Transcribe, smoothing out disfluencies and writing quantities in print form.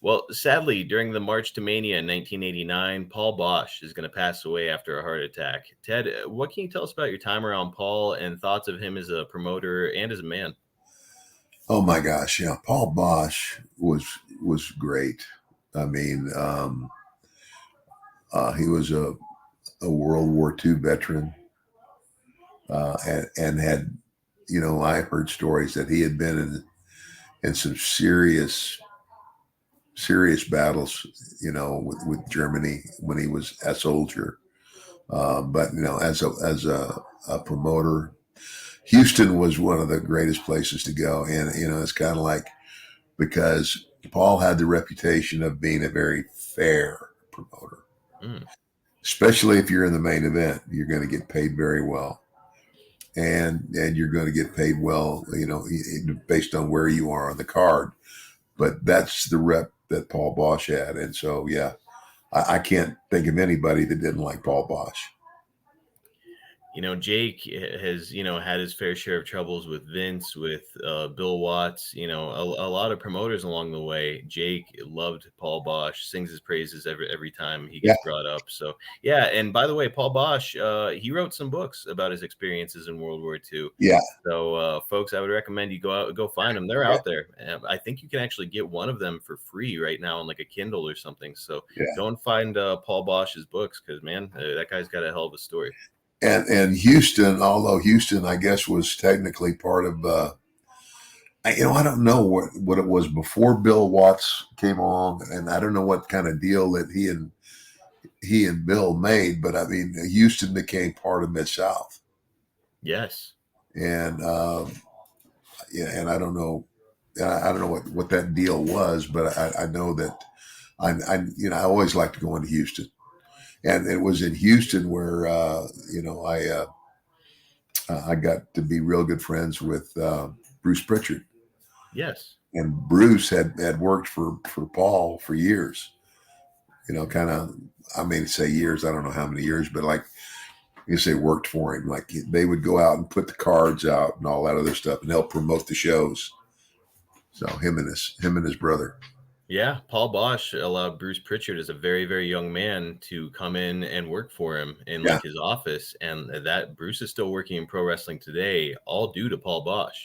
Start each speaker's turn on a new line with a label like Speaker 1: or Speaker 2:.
Speaker 1: Well, sadly, during the March to Mania in 1989, Paul Boesch is going to pass away after a heart attack. Ted, what can you tell us about your time around Paul and thoughts of him as a promoter and as a man?
Speaker 2: Oh my gosh, yeah, Paul Bosch was great. I mean, he was a World War II veteran, and had, I heard stories that he had been in some serious battles, with Germany when he was a soldier. But as a promoter, Houston was one of the greatest places to go, and it's kind of like, because Paul had the reputation of being a very fair promoter,
Speaker 1: Mm.
Speaker 2: especially if you're in the main event. You're going to get paid very well, and you're going to get paid well, based on where you are on the card. But that's the rep that Paul Bosch had, and so yeah, I can't think of anybody that didn't like Paul Bosch.
Speaker 1: Jake has, had his fair share of troubles with Vince, with Bill Watts, a lot of promoters along the way. Jake loved Paul Bosch, sings his praises every time he
Speaker 2: Yeah,
Speaker 1: gets brought up. So, yeah. And by the way, Paul Bosch, he wrote some books about his experiences in World War II.
Speaker 2: yeah,
Speaker 1: So, folks, I would recommend you go out, go find them. They're
Speaker 2: yeah,
Speaker 1: out there. I think you can actually get one of them for free right now on like a Kindle or something. So,
Speaker 2: yeah.
Speaker 1: go and find Paul Bosch's books because, man, that guy's got a hell of a story.
Speaker 2: And Houston, although Houston, I guess, was technically part of, I don't know what it was before Bill Watts came along, and I don't know what kind of deal that he and Bill made, but I mean, Houston became part of Mid South,
Speaker 1: Yes.
Speaker 2: and yeah, and I don't know what that deal was, but I know that I always liked going to Houston, and it was in Houston where I got to be real good friends with Bruce Prichard,
Speaker 1: Yes.
Speaker 2: and Bruce had worked for Paul for years. Kind of, I mean, say years. I don't know how many years, but like you say, worked for him. Like they would go out and put the cards out and all that other stuff, and help promote the shows. So him and his brother.
Speaker 1: Yeah, Paul Bosch allowed Bruce Prichard as a very, very young man to come in and work for him in
Speaker 2: Yeah.
Speaker 1: like his office, and that Bruce is still working in pro wrestling today, all due to Paul Bosch.